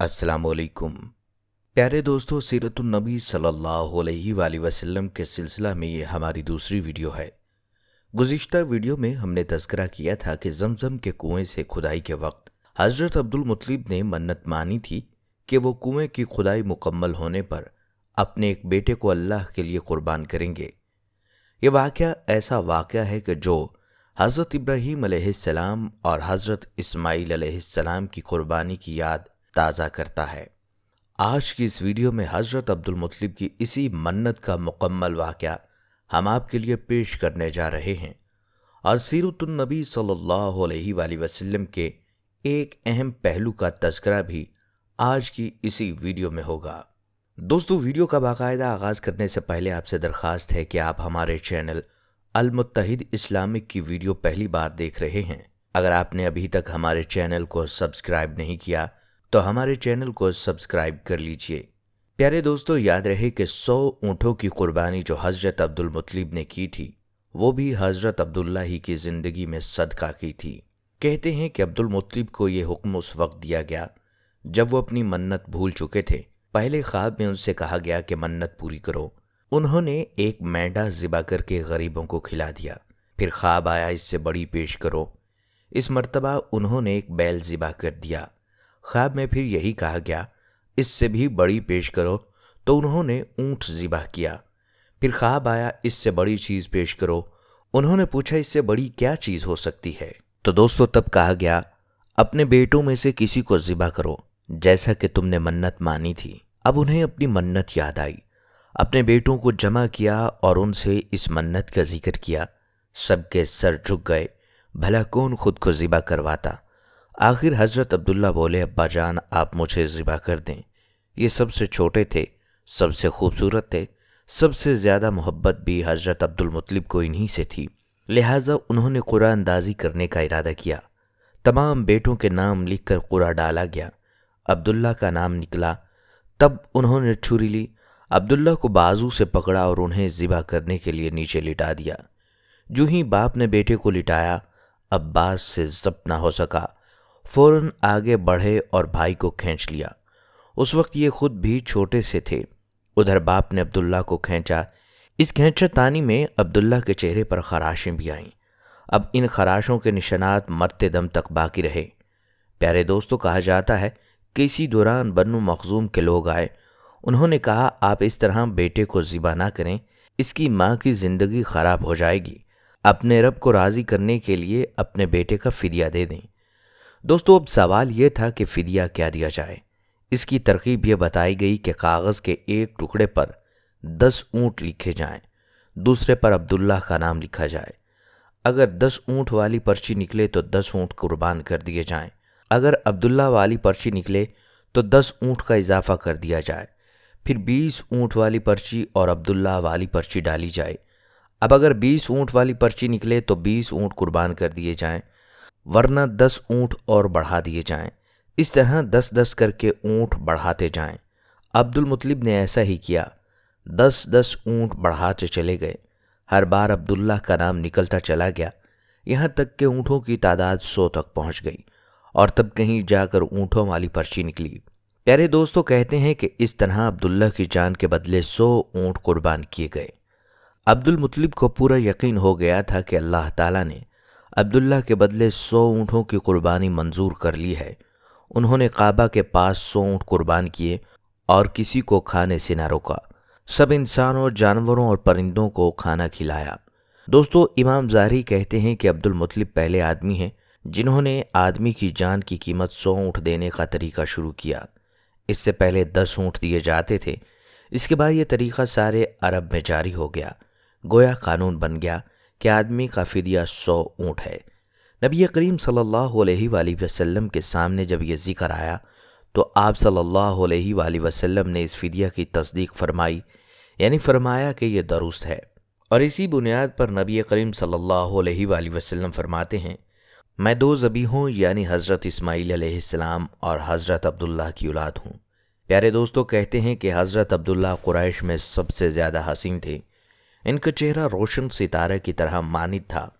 अस्सलाम वालेकुम। प्यारे दोस्तों, सीरतुन नबी सल्लल्लाहु अलैहि वसल्लम के सिलसिला में ये हमारी दूसरी वीडियो है। गुज़िश्ता वीडियो में हमने तज़किरा किया था कि ज़मज़म के कुएं से खुदाई के वक्त हज़रत अब्दुल मुत्तलिब ने मन्नत मानी थी कि वो कुएं की खुदाई मुकम्मल होने पर अपने एक बेटे को अल्लाह के लिए कुर्बान करेंगे। ये वाक़या ऐसा वाक़या है कि जो हज़रत इब्राहीम अलैहिस्सलाम और हज़रत इस्माईल अलैहिस्सलाम की कुर्बानी की याद ताज़ा करता है। आज की इस वीडियो में हज़रत अब्दुल मुत्तलिब की इसी मन्नत का मुकम्मल वाक़या हम आपके लिए पेश करने जा रहे हैं और सीरतुन नबी सल्लल्लाहु अलैहि वसल्लम के एक अहम पहलू का तज़किरा भी आज की इसी वीडियो में होगा। दोस्तों, वीडियो का बाकायदा आगाज़ करने से पहले आपसे दरख्वास्त है कि आप हमारे चैनल अल मुत्तहिद इस्लामिक की वीडियो पहली बार देख रहे हैं। अगर आपने अभी तक हमारे चैनल को सब्सक्राइब नहीं किया तो हमारे चैनल को सब्सक्राइब कर लीजिए। प्यारे दोस्तों, याद रहे कि 100 ऊँटों की कुर्बानी जो हज़रत अब्दुल मुत्तलिब ने की थी वो भी हज़रत अब्दुल्ला ही की ज़िंदगी में सदका की थी। कहते हैं कि अब्दुल मुत्तलिब को ये हुक्म उस वक्त दिया गया जब वो अपनी मन्नत भूल चुके थे। पहले ख्वाब में उनसे कहा गया कि मन्नत पूरी करो। उन्होंने एक मेंढा ज़िबा करके गरीबों को खिला दिया। फिर ख्वाब आया इससे बड़ी पेश करो। इस मर्तबा उन्होंने एक बैल ज़िबा कर दिया। ख्वाब में फिर यही कहा गया इससे भी बड़ी पेश करो, तो उन्होंने ऊँट ज़िबा किया। फिर ख्वाब आया इससे बड़ी चीज़ पेश करो। उन्होंने पूछा इससे बड़ी क्या चीज़ हो सकती है, तो दोस्तों तब कहा गया अपने बेटों में से किसी को ज़िबा करो जैसा कि तुमने मन्नत मानी थी। अब उन्हें अपनी मन्नत याद आई। अपने बेटों को जमा किया और उनसे इस मन्नत का जिक्र किया। सबके सर झुक गए, भला कौन खुद को ज़िबा करवाता। आखिर हज़रत अब्दुल्ला बोले, अब्बा जान आप मुझे ज़िबा कर दें। ये सबसे छोटे थे, सबसे खूबसूरत थे, सबसे ज़्यादा मोहब्बत भी हज़रत अब्दुल मुत्तलिब को इन्हीं से थी। लिहाजा उन्होंने क़ुरा अंदाज़ी करने का इरादा किया। तमाम बेटों के नाम लिखकर क़ुरा डाला गया। अब्दुल्ला का नाम निकला। तब उन्होंने छुरी ली, अब्दुल्ला को बाजू से पकड़ा और उन्हें ज़िबा करने के लिए नीचे लिटा दिया। जो ही बाप ने बेटे को लिटाया, अब्बास से ज़ब्त ना हो सका। फ़ौरन आगे बढ़े और भाई को खींच लिया। उस वक्त ये खुद भी छोटे से थे। उधर बाप ने अब्दुल्ला को खींचा। इस खींचातानी में अब्दुल्ला के चेहरे पर खराशें भी आईं। अब इन खराशों के निशानात मरते दम तक बाकी रहे। प्यारे दोस्तों, कहा जाता है कि इसी दौरान बन्नू मखजूम के लोग आए। उन्होंने कहा आप इस तरह बेटे को ज़िबा ना करें, इसकी माँ की ज़िंदगी ख़राब हो जाएगी। अपने रब को राज़ी करने के लिए अपने बेटे का फ़िदिया दे दें। दोस्तों, अब सवाल ये था कि फ़िदिया क्या दिया जाए। इसकी तरकीब ये बताई गई कि कागज़ के एक टुकड़े पर 10 ऊँट लिखे जाएं, दूसरे पर अब्दुल्ला का नाम लिखा जाए। अगर 10 ऊँट वाली पर्ची निकले तो 10 ऊँट कुर्बान कर दिए जाएं। अगर अब्दुल्ला वाली पर्ची निकले तो 10 ऊँट का इजाफा कर दिया जाए। फिर 20 ऊँट वाली पर्ची और अब्दुल्ला वाली पर्ची डाली जाए। अब अगर 20 ऊँट वाली पर्ची निकले तो 20 ऊँट कुर्बान कर दिए जाएं, वरना 10 ऊँट और बढ़ा दिए जाएं। इस तरह 10-10 करके ऊँट बढ़ाते जाएं। अब्दुल मुत्तलिब ने ऐसा ही किया। 10-10 ऊँट बढ़ाते चले गए। हर बार अब्दुल्ला का नाम निकलता चला गया, यहाँ तक कि ऊँटों की तादाद 100 तक पहुँच गई और तब कहीं जाकर ऊँटों वाली पर्ची निकली। प्यारे दोस्तों, कहते हैं कि इस तरह अब्दुल्ला की जान के बदले 100 ऊँट कुर्बान किए गए। अब्दुल मुत्तलिब को पूरा यकीन हो गया था कि अल्लाह ताला ने अब्दुल्ला के बदले 100 ऊँटों की कुर्बानी मंजूर कर ली है। उन्होंने काबा के पास 100 ऊँट कुर्बान किए और किसी को खाने से न रोका। सब इंसानों, जानवरों और परिंदों को खाना खिलाया। दोस्तों, इमाम ज़ाहरी कहते हैं कि अब्दुल मुत्तलिब पहले आदमी हैं जिन्होंने आदमी की जान की कीमत 100 ऊँट देने का तरीका शुरू किया। इससे पहले 10 ऊँट दिए जाते थे। इसके बाद ये तरीका सारे अरब में जारी हो गया। गोया कानून बन गया कि आदमी का फ़िदिया 100 ऊँट है। नबी करीम सल्लल्लाहु अलैहि वसल्लम के सामने जब यह ज़िक्र आया तो आप सल्लल्लाहु अलैहि वसल्लम ने इस फ़िदिया की तस्दीक फरमाई, यानी फरमाया कि यह दुरुस्त है। और इसी बुनियाद पर नबी करीम सल्लल्लाहु अलैहि वसल्लम फरमाते हैं, मैं 2 ज़बीहों यानी हज़रत इस्माईल अलैहिस्सलाम और हज़रत अब्दुल्ला की औलाद हूँ। प्यारे दोस्तों, कहते हैं कि हज़रत अब्दुल्ला कुरैश में सबसे ज़्यादा हसीन थे। इनका चेहरा रोशन सितारे की तरह मानित था।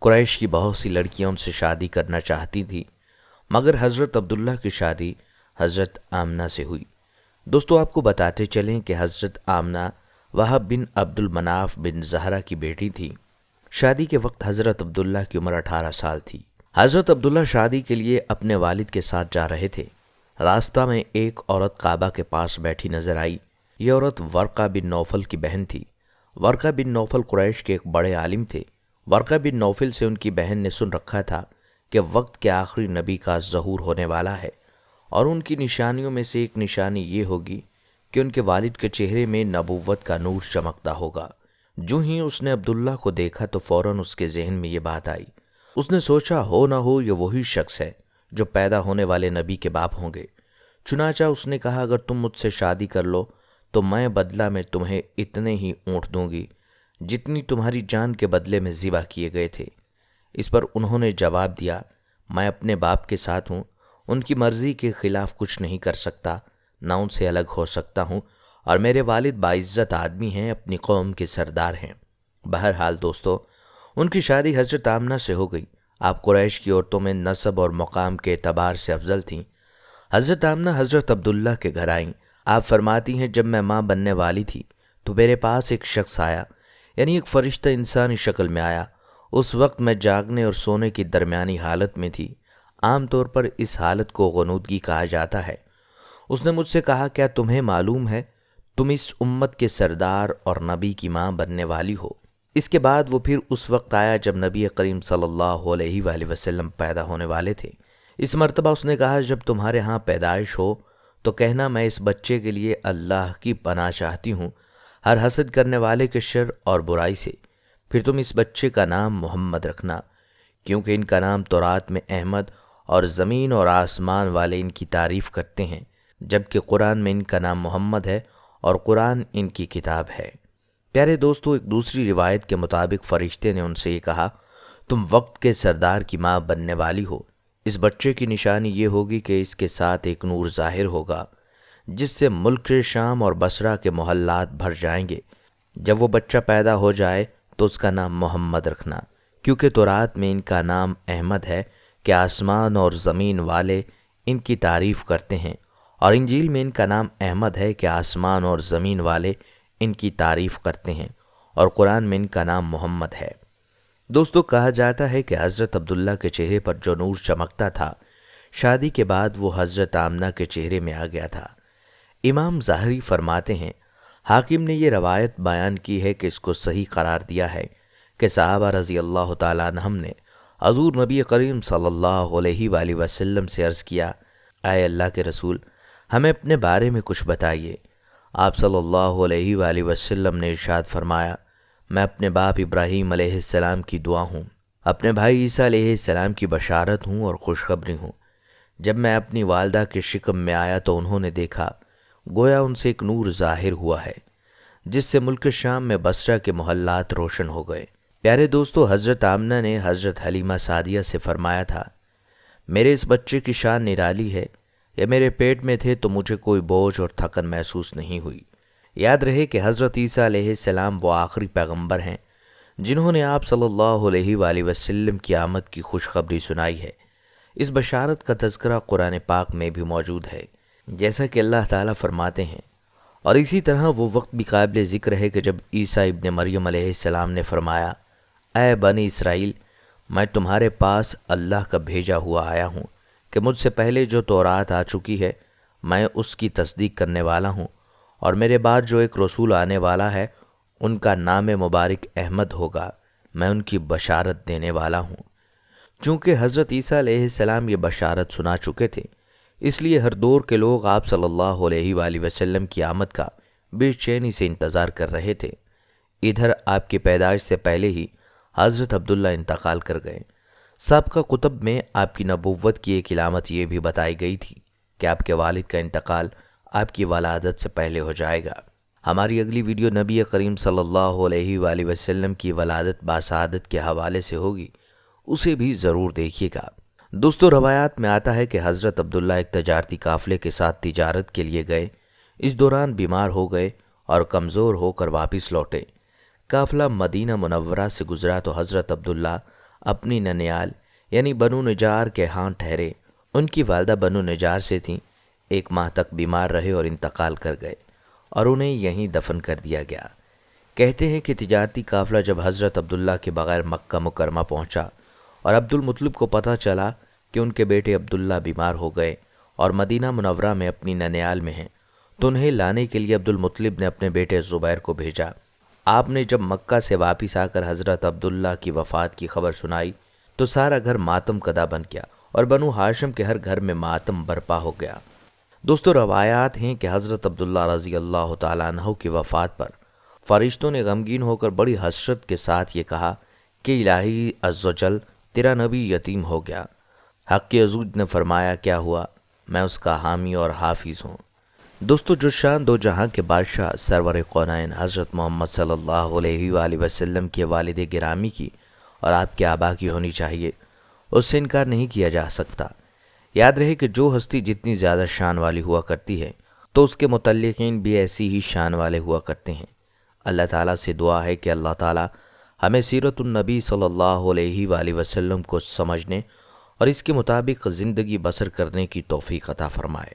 कुरैश की बहुत सी लड़कियां उनसे शादी करना चाहती थी, मगर हज़रत अब्दुल्ला की शादी حضرت آمنہ سے ہوئی۔ دوستو آپ کو بتاتے چلیں کہ حضرت آمنہ وہب بن عبد المناف بن زہرہ کی بیٹی تھی۔ شادی کے وقت حضرت عبداللہ کی عمر 18 سال تھی۔ حضرت عبداللہ شادی کے لیے اپنے والد کے ساتھ جا رہے تھے۔ راستہ میں ایک عورت کعبہ کے پاس بیٹھی نظر آئی۔ یہ عورت ورقہ بن نوفل کی بہن تھی۔ ورقہ بن نوفل قریش کے ایک بڑے عالم تھے۔ ورقہ بن نوفل سے ان کی بہن نے سن رکھا تھا کہ وقت کے آخری نبی کا ظہور ہونے والا ہے، اور ان کی نشانیوں میں سے ایک نشانی یہ ہوگی کہ ان کے والد کے چہرے میں نبوت کا نور چمکتا ہوگا۔ جو ہی اس نے عبداللہ کو دیکھا تو فوراً اس کے ذہن میں یہ بات آئی۔ اس نے سوچا ہو نہ ہو یہ وہی شخص ہے جو پیدا ہونے والے نبی کے باپ ہوں گے۔ چنانچہ اس نے کہا اگر تم مجھ سے شادی کر لو تو میں بدلہ میں تمہیں اتنے ہی اونٹ دوں گی جتنی تمہاری جان کے بدلے میں ذبح کیے گئے تھے۔ اس پر انہوں نے جواب دیا میں اپنے باپ کے ساتھ ہوں، ان کی مرضی کے خلاف کچھ نہیں کر سکتا، نہ ان سے الگ ہو سکتا ہوں، اور میرے والد باعزت آدمی ہیں، اپنی قوم کے سردار ہیں۔ بہرحال دوستو ان کی شادی حضرت آمنہ سے ہو گئی۔ آپ قریش کی عورتوں میں نسب اور مقام کے اعتبار سے افضل تھیں۔ حضرت آمنہ حضرت عبداللہ کے گھر آئیں۔ آپ فرماتی ہیں جب میں ماں بننے والی تھی تو میرے پاس ایک شخص آیا، یعنی ایک فرشتہ انسانی شکل میں آیا۔ اس وقت میں جاگنے اور سونے کی درمیانی حالت میں تھی۔ عام طور پر اس حالت کو غنودگی کہا جاتا ہے۔ اس نے مجھ سے کہا کیا تمہیں معلوم ہے تم اس امت کے سردار اور نبی کی ماں بننے والی ہو؟ اس کے بعد وہ پھر اس وقت آیا جب نبی کریم صلی اللہ علیہ وآلہ وسلم پیدا ہونے والے تھے۔ اس مرتبہ اس نے کہا جب تمہارے ہاں پیدائش ہو تو کہنا میں اس بچے کے لیے اللہ کی پناہ چاہتی ہوں ہر حسد کرنے والے کے شر اور برائی سے۔ پھر تم اس بچے کا نام محمد رکھنا، کیونکہ ان کا نام تورات میں احمد اور زمین اور آسمان والے ان کی تعریف کرتے ہیں، جبکہ قرآن میں ان کا نام محمد ہے اور قرآن ان کی کتاب ہے۔ پیارے دوستو ایک دوسری روایت کے مطابق فرشتے نے ان سے یہ کہا تم وقت کے سردار کی ماں بننے والی ہو۔ اس بچے کی نشانی یہ ہوگی کہ اس کے ساتھ ایک نور ظاہر ہوگا جس سے ملک شام اور بصرہ کے محلات بھر جائیں گے۔ جب وہ بچہ پیدا ہو جائے تو اس کا نام محمد رکھنا، کیونکہ تورات میں ان کا نام احمد ہے کہ آسمان اور زمین والے ان کی تعریف کرتے ہیں، اور انجیل میں ان کا نام احمد ہے کہ آسمان اور زمین والے ان کی تعریف کرتے ہیں، اور قرآن میں ان کا نام محمد ہے۔ دوستو کہا جاتا ہے کہ حضرت عبداللہ کے چہرے پر جو نور چمکتا تھا شادی کے بعد وہ حضرت آمنہ کے چہرے میں آ گیا تھا۔ امام ظاہری فرماتے ہیں حاکم نے یہ روایت بیان کی ہے کہ اس کو صحیح قرار دیا ہے کہ صحابہ رضی اللہ تعالیٰ عنہم نے حضور نبی کریم صلی اللہ علیہ وآلہ وسلم سے عرض کیا اے اللہ کے رسول ہمیں اپنے بارے میں کچھ بتائیے۔ آپ صلی اللہ علیہ وآلہ وسلم نے ارشاد فرمایا میں اپنے باپ ابراہیم علیہ السلام کی دعا ہوں، اپنے بھائی عیسیٰ علیہ السلام کی بشارت ہوں اور خوشخبری ہوں۔ جب میں اپنی والدہ کے شکم میں آیا تو انہوں نے دیکھا گویا ان سے ایک نور ظاہر ہوا ہے جس سے ملک شام میں بصرہ کے محلات روشن ہو گئے۔ پیارے دوستو حضرت آمنہ نے حضرت حلیمہ سعدیہ سے فرمایا تھا میرے اس بچے کی شان نرالی ہے، یہ میرے پیٹ میں تھے تو مجھے کوئی بوجھ اور تھکن محسوس نہیں ہوئی۔ یاد رہے کہ حضرت عیسیٰ علیہ السلام وہ آخری پیغمبر ہیں جنہوں نے آپ صلی اللہ علیہ وآلہ وسلم کی آمد کی خوشخبری سنائی ہے۔ اس بشارت کا تذکرہ قرآن پاک میں بھی موجود ہے، جیسا کہ اللہ تعالیٰ فرماتے ہیں، اور اسی طرح وہ وقت بھی قابل ذکر ہے کہ جب عیسیٰ ابن مریم علیہ السلام نے فرمایا اے بنی اسرائیل میں تمہارے پاس اللہ کا بھیجا ہوا آیا ہوں کہ مجھ سے پہلے جو تورات آ چکی ہے میں اس کی تصدیق کرنے والا ہوں، اور میرے بعد جو ایک رسول آنے والا ہے ان کا نام مبارک احمد ہوگا، میں ان کی بشارت دینے والا ہوں۔ چونکہ حضرت عیسیٰ علیہ السلام یہ بشارت سنا چکے تھے اس لیے ہر دور کے لوگ آپ صلی اللہ علیہ وآلہ وسلم کی آمد کا بے چینی سے انتظار کر رہے تھے۔ ادھر آپ کی پیدائش سے پہلے ہی حضرت عبداللہ انتقال کر گئے۔ سابقہ کتب میں آپ کی نبوت کی ایک علامت یہ بھی بتائی گئی تھی کہ آپ کے والد کا انتقال آپ کی ولادت سے پہلے ہو جائے گا۔ ہماری اگلی ویڈیو نبی کریم صلی اللہ علیہ وآلہ وسلم کی ولادت باسعادت کے حوالے سے ہوگی، اسے بھی ضرور دیکھیے گا۔ دوستو روایات میں آتا ہے کہ حضرت عبداللہ ایک تجارتی قافلے کے ساتھ تجارت کے لیے گئے، اس دوران بیمار ہو گئے اور کمزور ہو کر واپس لوٹے۔ قافلہ مدینہ منورہ سے گزرا تو حضرت عبداللہ اپنی ننیال یعنی بنو نجار کے ہاں ٹھہرے۔ ان کی والدہ بنو نجار سے تھیں۔ 1 माह तक बीमार रहे और इंतकाल कर गए और उन्हें यहीं दफन कर दिया गया۔ कहते हैं कि तिजारती काफिला जब हज़रत अब्दुल्ला के बगैर मक्का मुकरमा पहुंचा और अब्दुल मुत्तलिब को पता चला कि उनके बेटे अब्दुल्ला बीमार हो गए और मदीना मुनव्वरा में अपनी ननियाल में हैं, तो उन्हें लाने के लिए अब्दुल मुत्तलिब ने अपने बेटे ज़ुबैर को भेजा। आपने जब मक्का से वापस आकर हज़रत अब्दुल्ला की वफ़ात की खबर सुनाई तो सारा घर मातम कदा बन गया और बनु हाशिम के हर घर में मातम बरपा हो गया। दोस्तों, रवायात हैं कि हज़रत अब्दुल्ला रज़ी अल्लाह तआला अन्हु की वफ़ात पर फ़रिश्तों ने गमगीन होकर बड़ी हसरत के साथ ये कहा कि इलाही अज़्ज़ व जल, तेरा नबी यतीम हो गया। हक़ अज़ूज ने फरमाया, क्या हुआ, मैं उसका हामी और हाफिज़ हूँ। दोस्तों, जो शान दो जहां के बादशाह सरवर कौनैन हज़रत मोहम्मद सल्लल्लाहु अलैहि वसल्लम के वालिद गिरामी की और आपके आबा की होनी चाहिए, उससे इनकार नहीं किया जा सकता। याद रहे कि जो हस्ती जितनी ज़्यादा शान वाली हुआ करती है तो उसके मुतल्लिक़ीन भी ऐसी ही शान वाले हुआ करते हैं। अल्लाह ताला से दुआ है कि अल्लाह ताला हमें सीरतुन नबी सल्लल्लाहु अलैहि वसल्लम को समझने और इसके मुताबिक ज़िंदगी बसर करने की तौफ़ीक़ अता फ़रमाए।